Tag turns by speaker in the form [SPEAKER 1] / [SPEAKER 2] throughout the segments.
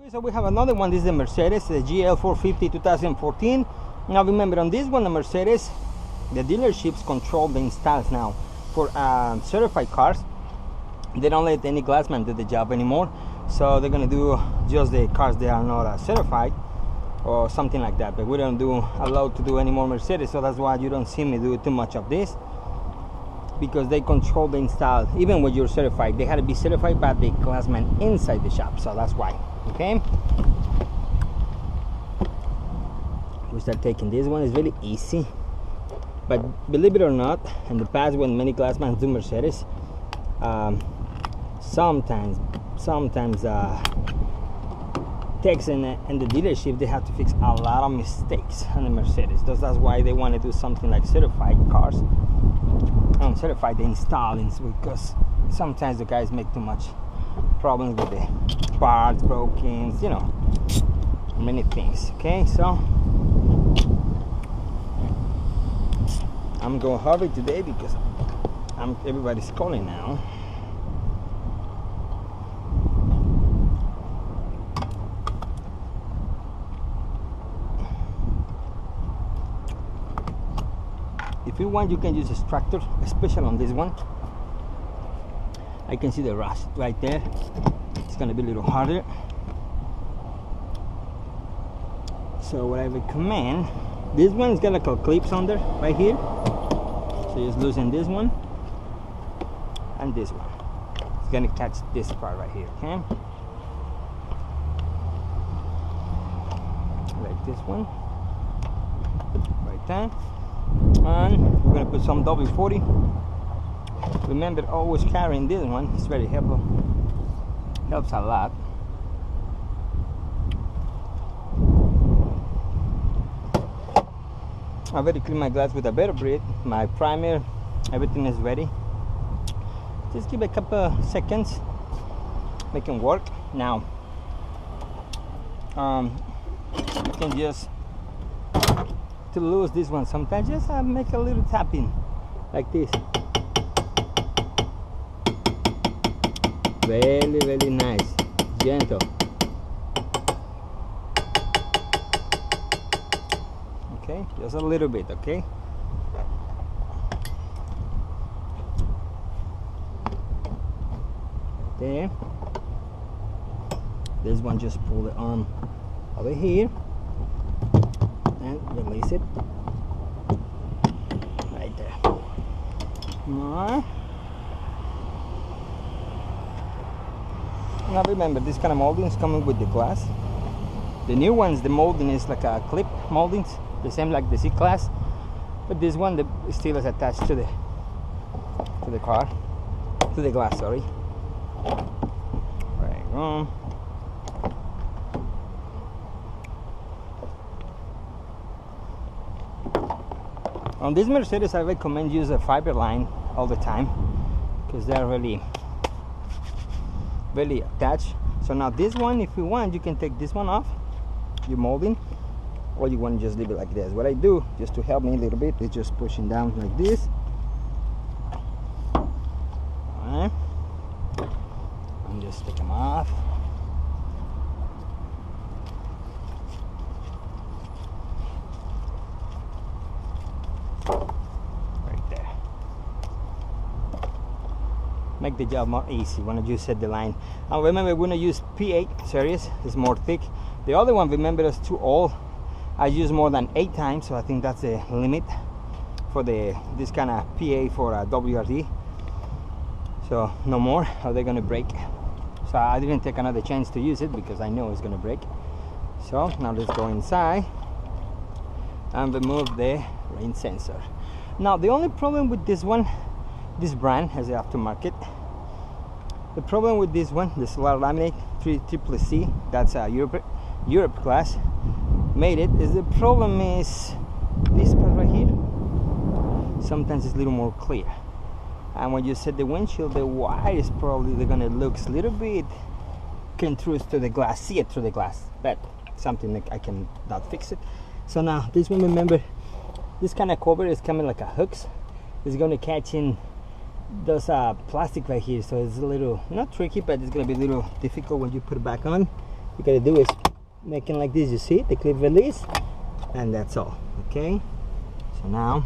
[SPEAKER 1] So we have another one. This is the Mercedes, the GL450 2014. Now remember, on this one, the Mercedes, the dealerships control the installs now. For certified cars, they don't let any glassman do the job anymore. So they're gonna do just the cars that are not certified or something like that. But we don't allowed to do any more Mercedes, so that's why you don't see me do too much of this, because they control the install. Even when you're certified, they had to be certified by the glassman inside the shop, so that's why. Okay, we start taking this one. It's really easy, but believe it or not, in the past when many glassmen do Mercedes, sometimes techs and the dealership, they have to fix a lot of mistakes on the Mercedes. That's why they want to do something like certified cars, certify the installings, because sometimes the guys make too much problems with the parts, broken, you know, many things. Okay, so I'm going hurry today because everybody's calling now. If you want, you can use extractor, especially on this one. I can see the rust right there. It's gonna be a little harder. So what I recommend, this one is gonna got clips under right here. So just loosen this one and this one. It's gonna catch this part right here, okay? Like this one, right there. And we're gonna put some W40. Remember, always carrying this one. It's very helpful. Helps a lot. I already cleaned my glass with a better breed. My primer, everything is ready. Just give it a couple seconds, make it work. Now, you can just, to lose this one, sometimes just make a little tapping like this. Really, really nice, gentle. Okay, just a little bit, okay? There. This one, just pull the arm over here and release it. Right there. More. Now remember, this kind of molding is coming with the glass. The new ones, the molding is like a clip moldings, the same like the C-Class, but this one, the steel is attached to the car, to the glass. Sorry. Right on. On this Mercedes, I recommend use a fiber line all the time because they're really attached. So now this one, if you want, you can take this one off your molding, or you want to just leave it like this. What I do, just to help me a little bit, is just pushing down like this. Alright, and just take them off. Right there. Make the job more easy when you set the line. And remember, we're going to use P8 series. It's more thick. The other one, remember, is too old. I use more than 8 times, so I think that's the limit for this kind of PA for WRD. So no more, or they're going to break. So I didn't take another chance to use it because I know it's going to break. So now let's go inside and remove the rain sensor. Now the only problem with this one, this brand has the aftermarket. The problem with this one, the solar laminate 3CCC, that's a Europe class made it, is the problem is this part right here. Sometimes it's a little more clear, and when you set the windshield, the wire is probably gonna look a little bit can through to the glass, see it through the glass, but something like I can not fix it. So now this one, remember, this kind of cover is coming like a hooks. It's gonna catch in those plastic right here, so it's a little not tricky, but it's gonna be a little difficult when you put it back on. you gotta do is making like this. You see the clip release, and that's all. Okay, so now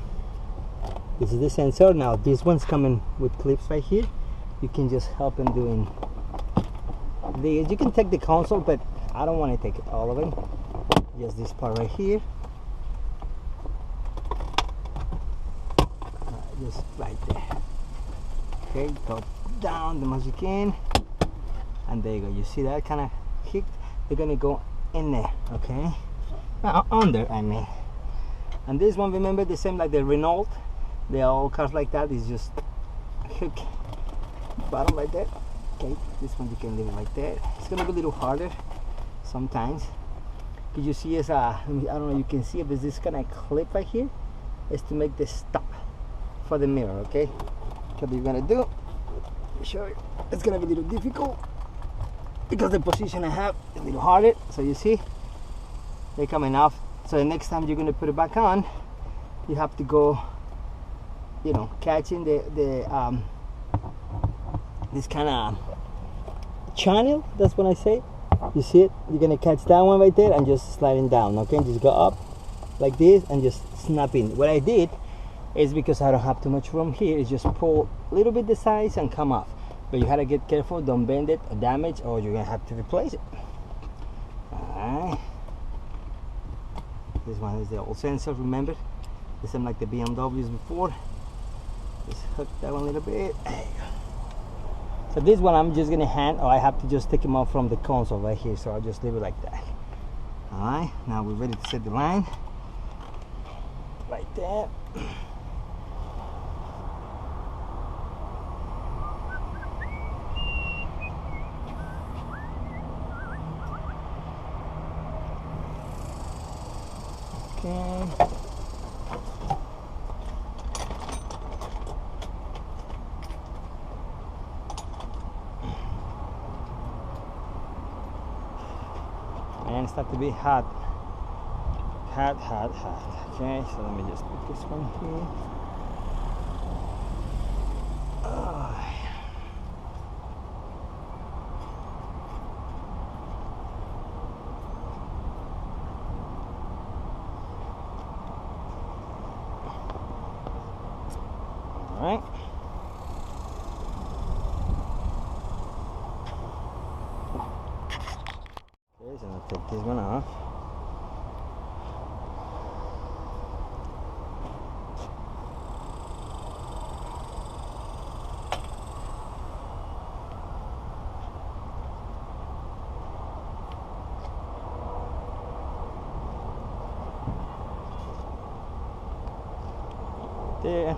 [SPEAKER 1] this is the sensor. Now this one's coming with clips right here. You can just help in doing these. You can take the console, but I don't want to take it all of it, just this part right here. Just right there. Okay, go down the much you can, and there you go. You see that kind of kick? They're gonna go in there. Okay, under, I mean. And this one, remember, the same like the Renault. They are all cars like that. It's just hook bottom like that. Okay, this one you can leave it like that. It's gonna be a little harder sometimes. Could you see? As I don't know. You can see if there's this kind of clip right here. Is to make this stop for the mirror. Okay. So what you're gonna do? Sure, it's gonna be a little difficult because the position I have is a little harder. So you see, they're coming off. So the next time you're gonna put it back on, you have to go, you know, catching the this kind of channel. That's what I say. You see it? You're gonna catch that one right there and just sliding down. Okay, just go up like this and just snap in. What I did is, because I don't have too much room here, is just pull a little bit the size and come off. But you gotta get careful, don't bend it or damage, or you're gonna have to replace it. Alright. This one is the old sensor, remember? The same like the BMWs before. Just hook that one a little bit. There you go. So this one I'm just gonna I have to just take him off from the console right here, so I'll just leave it like that. Alright, now we're ready to set the line. Right there. Okay. And it's start to be hot. Hot. Okay, so let me just put this one here. Alright. Okay, so I'll take this one off. There.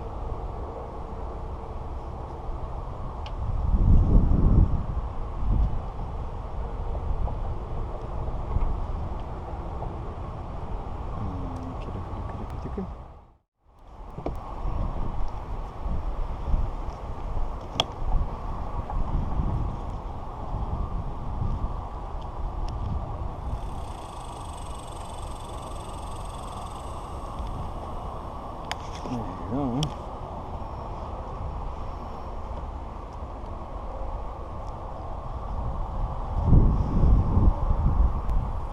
[SPEAKER 1] There you go.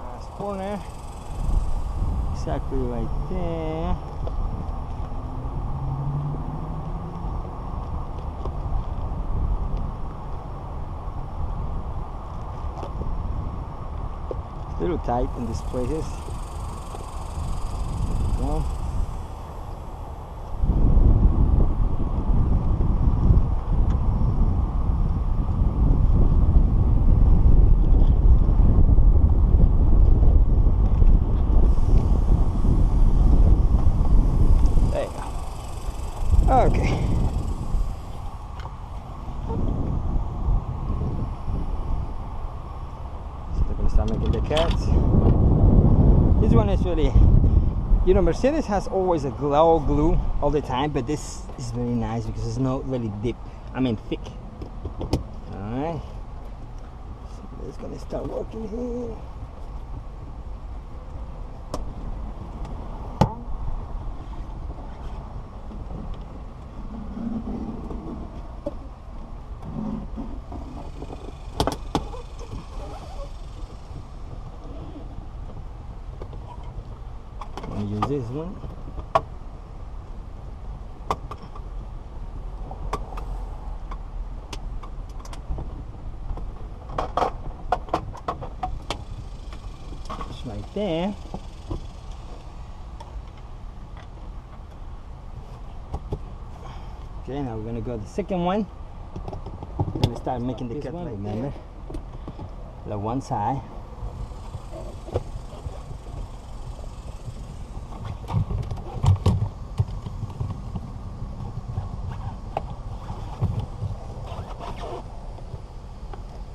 [SPEAKER 1] Last corner, exactly right there. It's a little tight in these places. There you go. Okay. So they're gonna start making the cats. This one is really, you know, Mercedes has always a glow glue all the time, but this is very nice because it's not really deep. I mean thick. Alright. So it's gonna start working here. use this one. It's right there. Okay, now we're gonna go to the second one. We're gonna start making the cut. Remember, the one side.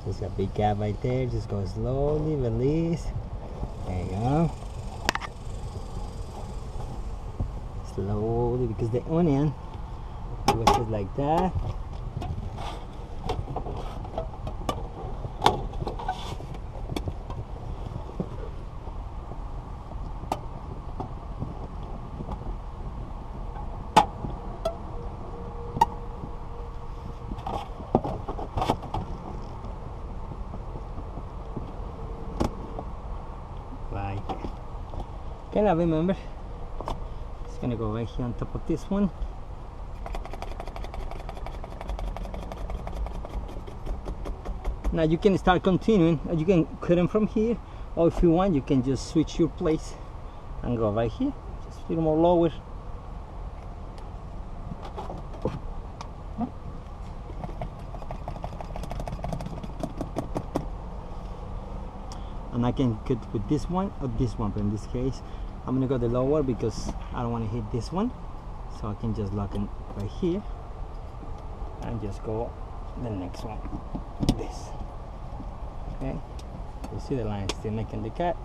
[SPEAKER 1] There's a big gap right there. Just go slowly, release. There you go. Slowly, because the onion was just like that. Okay, now remember, it's gonna go right here on top of this one. Now you can start continuing. You can cut them from here, or if you want, you can just switch your place and go right here, just a little more lower. And I can cut with this one or this one, but in this case I'm gonna go the lower because I don't want to hit this one, so I can just lock it right here and just go the next one, this. Okay, you see the line still making the cut.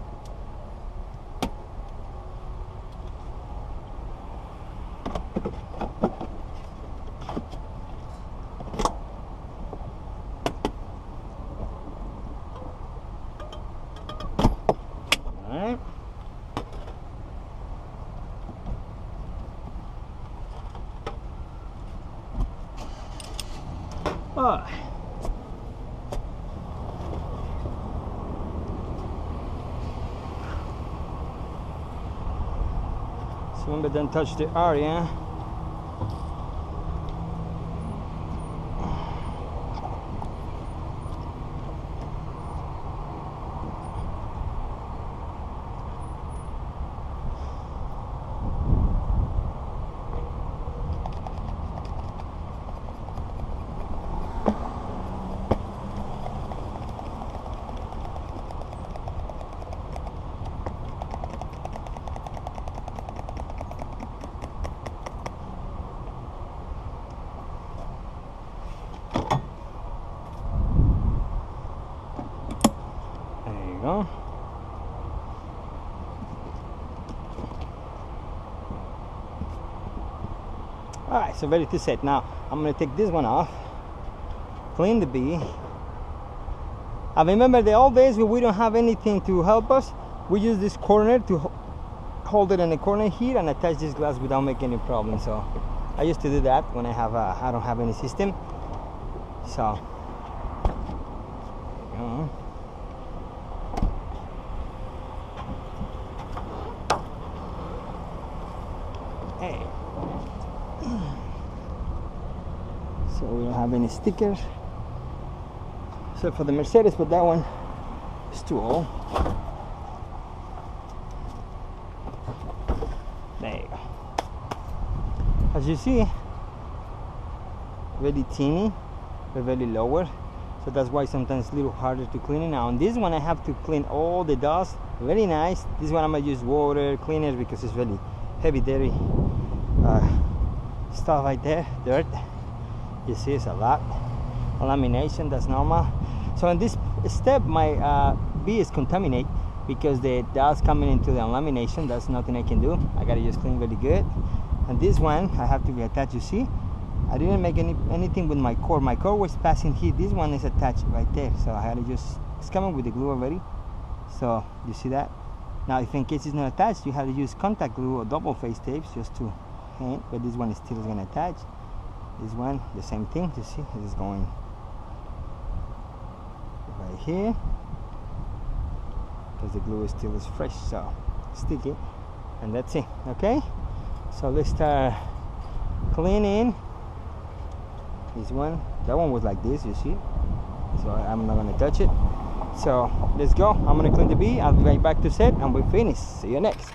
[SPEAKER 1] Alright. Oh. So remember, don't touch the area. Go. Alright, so ready to set. Now I'm going to take this one off, clean the bee. I remember the old days when we don't have anything to help us, we use this corner to hold it in the corner here and attach this glass without making any problem. So I used to do that when I don't have any system. So hey. So we don't have any stickers except for the Mercedes, but that one is too old. There you go. As you see, very teeny, but very lower, so that's why sometimes it's a little harder to clean it. Now on this one I have to clean all the dust, very nice. This one I'm gonna use water cleaner because it's really heavy, dirty stuff right there, dirt. You see it's a lot. Lamination, that's normal. So in this step my bee is contaminated because the dust coming into the lamination. That's nothing I can do. I gotta just clean really good. And this one I have to be attached. You see, I didn't make anything with my cord. My cord was passing here. This one is attached right there, so I had to just, it's coming with the glue already. So you see that. Now if in case it's not attached, you have to use contact glue or double face tapes just to hang, but this one is still going to attach. This one the same thing. You see it is going right here because the glue is still fresh, so sticky. and that's it. Okay, so let's start cleaning this one. That one was like this, you see, so I'm not gonna touch it. So let's go. I'm gonna clean the B. I'll be right back to set and we're finished. See you next.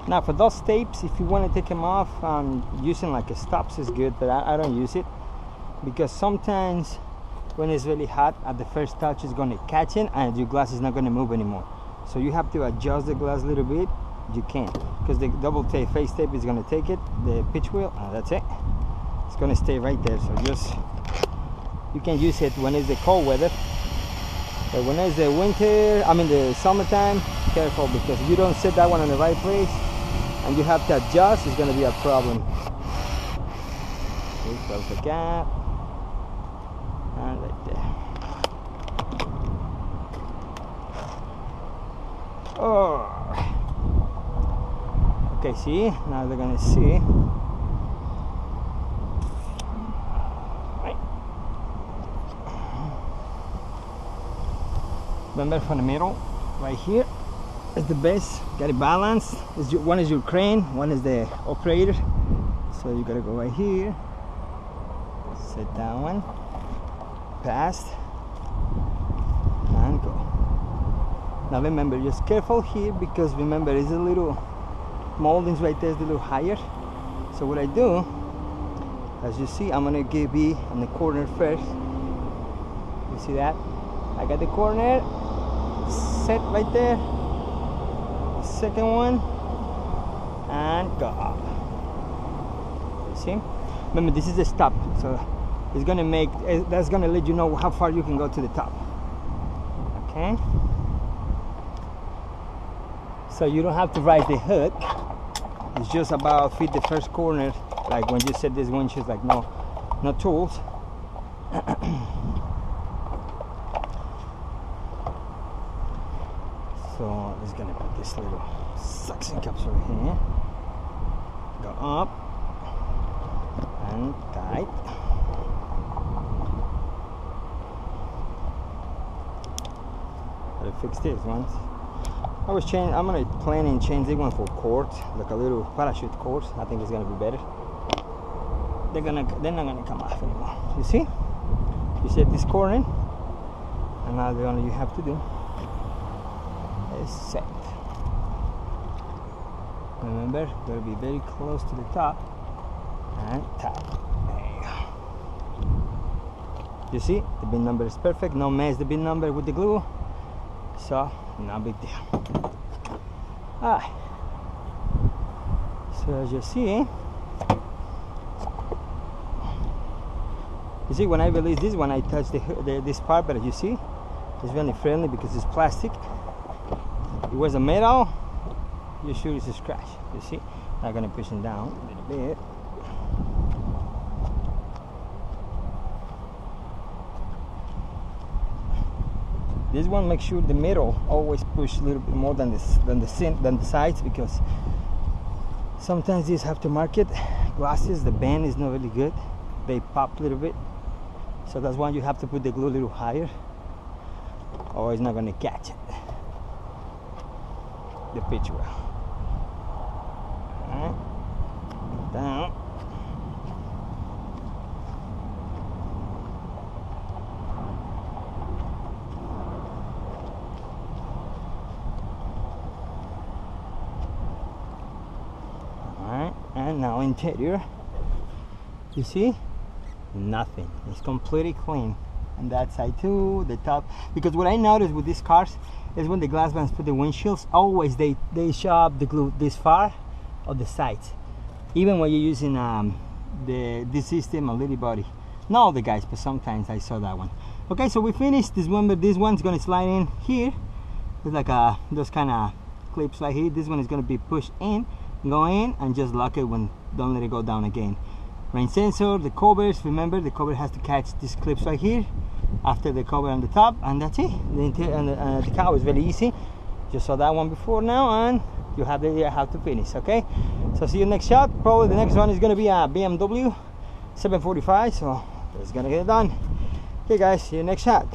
[SPEAKER 1] Now for those tapes, if you want to take them off, using like a stops is good, but I don't use it because sometimes when it's really hot at the first touch it's going to catch it and your glass is not going to move anymore. So you have to adjust the glass a little bit. You can, because the double tape face tape is going to take it, the pitch wheel, and that's it. It's going to stay right there. So just, you can use it when it's the cold weather, but when it's the winter, the summertime, careful, because if you don't set that one in the right place and you have to adjust, it's going to be a problem. Okay, close the gap, and right there. Oh, okay, see, now they're going to see. Right. Remember, from the middle right here is the best. Got it balanced. One is your crane, one is the operator. So you gotta go right here, set that one, past, and go. Now remember, just careful here, because remember, it's a little moldings right there, is a little higher. So what I do, as you see, I'm gonna give B on the corner first. You see that? I got the corner set right there. Second one, and go up. You see? Remember, this is the stop, so it's gonna make, that's gonna let you know how far you can go to the top. Okay, so you don't have to raise the hood. It's just about fit the first corner, like when you set this windshield, like no tools. So it's gonna put this little suction cups right here. Go up and tight. Gotta fix this one. I'm gonna plan and change this one for cord, like a little parachute cord. I think it's gonna be better. They're not gonna come off anymore. You see? You set this cord in, and now the only you have to do is set. Remember, gotta be very close to the top and tight. There you go. You see, the bin number is perfect. No mess the bin number with the glue, so no big deal. Alright. So as you see, when I release this, when I touch this part, but as you see, it's really friendly because it's plastic. If it was a metal, you're sure it's a scratch. You see, I'm gonna push it down a little bit. This one, make sure the middle always push a little bit more than the sides, because sometimes these aftermarket glasses, the bend is not really good. They pop a little bit, so that's why you have to put the glue a little higher, or it's not gonna catch it. The pitch wheel. Alright, down. Alright, and now interior. You see? Nothing. It's completely clean. And that side too, the top. Because what I noticed with these cars is when the glass bands put the windshields, always they show up the glue this far on the sides. Even when you're using this system, a little body. Not all the guys, but sometimes I saw that one. Okay, so we finished this one, but this one's gonna slide in here. It's like those kind of clips right here. This one is gonna be pushed in, go in, and just lock it when, don't let it go down again. rain sensor, the covers. Remember, the cover has to catch these clips right here after the cover on the top, and that's it. The interior and the cowl is very easy. Just saw that one before now, and you have the idea how to finish. Okay, so see you next shot. Probably the next one is going to be a BMW 745, so it's gonna get it done. Okay guys, see you next shot.